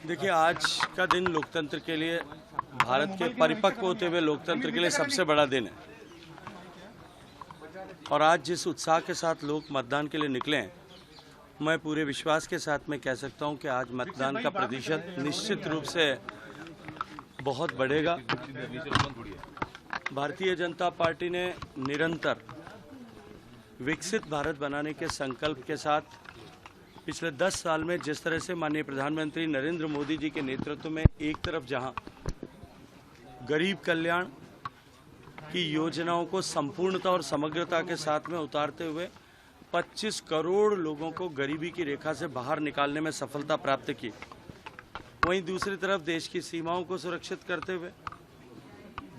देखिए, आज का दिन लोकतंत्र के लिए, भारत के परिपक्व होते हुए लोकतंत्र के लिए सबसे बड़ा दिन है। और आज जिस उत्साह के साथ लोग मतदान के लिए निकले हैं, मैं पूरे विश्वास के साथ में कह सकता हूं कि आज मतदान का प्रतिशत निश्चित रूप से बहुत बढ़ेगा। भारतीय जनता पार्टी ने निरंतर विकसित भारत बनाने के संकल्प के साथ पिछले 10 साल में जिस तरह से माननीय प्रधानमंत्री नरेंद्र मोदी जी के नेतृत्व में एक तरफ जहां गरीब कल्याण की योजनाओं को संपूर्णता और समग्रता के साथ में उतारते हुए 25 करोड़ लोगों को गरीबी की रेखा से बाहर निकालने में सफलता प्राप्त की, वहीं दूसरी तरफ देश की सीमाओं को सुरक्षित करते हुए,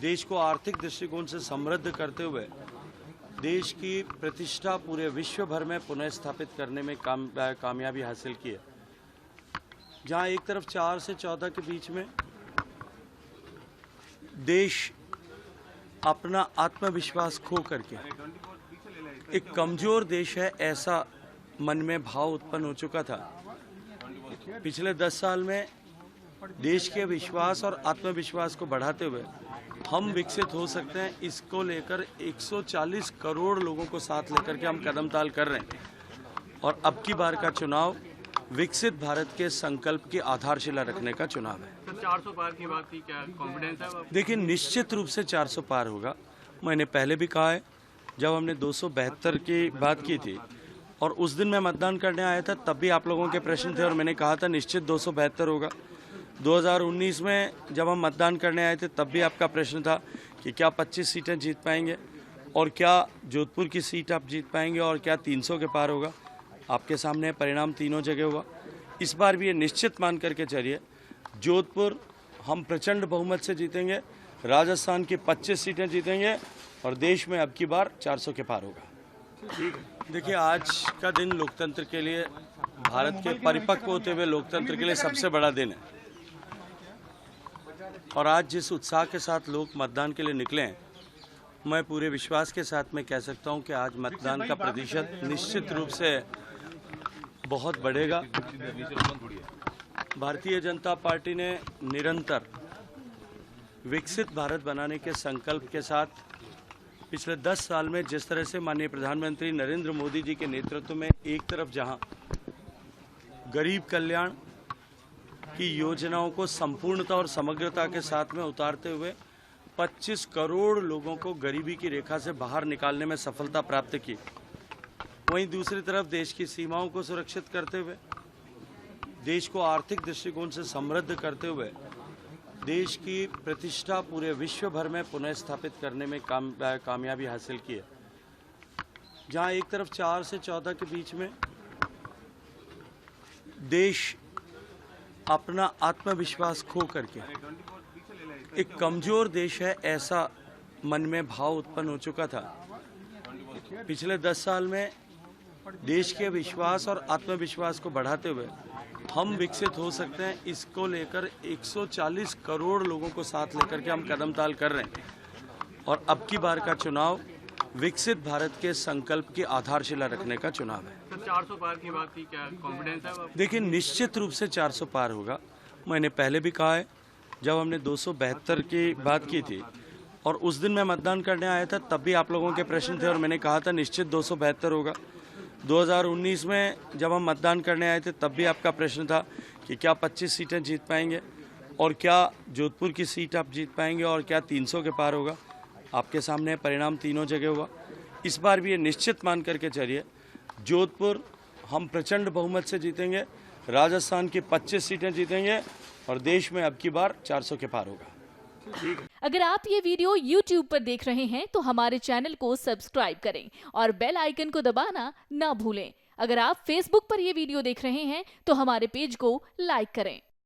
देश को आर्थिक दृष्टिकोण से समृद्ध करते हुए देश की प्रतिष्ठा पूरे विश्व भर में पुनः स्थापित करने में कामयाबी हासिल की है। जहां एक तरफ 4 से 14 के बीच में देश अपना आत्मविश्वास खो करके एक कमजोर देश है, ऐसा मन में भाव उत्पन्न हो चुका था। पिछले 10 साल में देश के विश्वास और आत्मविश्वास को बढ़ाते हुए हम विकसित हो सकते हैं, इसको लेकर 140 करोड़ लोगों को साथ लेकर के हम कदम ताल कर रहे हैं। और अब की बार का चुनाव विकसित भारत के संकल्प की आधारशिला रखने का चुनाव है। तो 400 पार की बात थी, क्या कॉन्फिडेंस है? देखिए, निश्चित रूप से 400 पार होगा। मैंने पहले भी कहा है, जब हमने 272 की बात की थी और उस दिन मैं मतदान करने आया था, तब भी आप लोगों के प्रश्न थे और मैंने कहा था निश्चित 272 होगा। 2019 में जब हम मतदान करने आए थे, तब भी आपका प्रश्न था कि क्या 25 सीटें जीत पाएंगे और क्या जोधपुर की सीट आप जीत पाएंगे और क्या 300 के पार होगा। आपके सामने परिणाम तीनों जगह हुआ। इस बार भी ये निश्चित मान करके चलिए, जोधपुर हम प्रचंड बहुमत से जीतेंगे, राजस्थान की 25 सीटें जीतेंगे और देश में अब की बार 400 के पार होगा। देखिए, आज का दिन लोकतंत्र के लिए, भारत के परिपक्व होते हुए लोकतंत्र के लिए सबसे बड़ा दिन है। और आज जिस उत्साह के साथ लोग मतदान के लिए निकले हैं, मैं पूरे विश्वास के साथ में कह सकता हूं कि आज मतदान का प्रतिशत निश्चित रूप से बहुत बढ़ेगा। भारतीय जनता पार्टी ने निरंतर विकसित भारत बनाने के संकल्प के साथ पिछले 10 साल में जिस तरह से माननीय प्रधानमंत्री नरेंद्र मोदी जी के नेतृत्व में एक तरफ जहां गरीब कल्याण की योजनाओं को संपूर्णता और समग्रता के साथ में उतारते हुए 25 करोड़ लोगों को गरीबी की रेखा से बाहर निकालने में सफलता प्राप्त की, वहीं दूसरी तरफ देश की सीमाओं को सुरक्षित करते हुए, देश को आर्थिक दृष्टिकोण से समृद्ध करते हुए देश की प्रतिष्ठा पूरे विश्व भर में पुनः स्थापित करने में कामयाबी हासिल की है। जहां एक तरफ 4 से 14 के बीच में देश अपना आत्मविश्वास खो करके एक कमजोर देश है, ऐसा मन में भाव उत्पन्न हो चुका था। पिछले 10 साल में देश के विश्वास और आत्मविश्वास को बढ़ाते हुए हम विकसित हो सकते हैं, इसको लेकर 140 करोड़ लोगों को साथ लेकर के हम कदम ताल कर रहे हैं। और अब की बार का चुनाव विकसित भारत के संकल्प की आधारशिला रखने का चुनाव है। तो 400 पार की बात थी, क्या कॉन्फिडेंस है? देखिए, निश्चित रूप से 400 पार होगा। मैंने पहले भी कहा है, जब हमने 272 की बात की थी और उस दिन मैं मतदान करने आया था, तब भी आप लोगों के प्रश्न थे और मैंने कहा था निश्चित 272 होगा। 2019 में जब हम मतदान करने आए थे, तब भी आपका प्रश्न था कि क्या 25 सीटें जीत पाएंगे और क्या जोधपुर की सीट आप जीत पाएंगे और क्या 300 के पार होगा। आपके सामने परिणाम तीनों जगह हुआ। इस बार भी ये निश्चित मान करके चलिए, जोधपुर हम प्रचंड बहुमत से जीतेंगे, राजस्थान की 25 सीटें जीतेंगे और देश में अब की बार 400 के पार होगा। अगर आप ये वीडियो YouTube पर देख रहे हैं तो हमारे चैनल को सब्सक्राइब करें और बेल आइकन को दबाना ना भूलें। अगर आप Facebook पर ये वीडियो देख रहे हैं तो हमारे पेज को लाइक करें।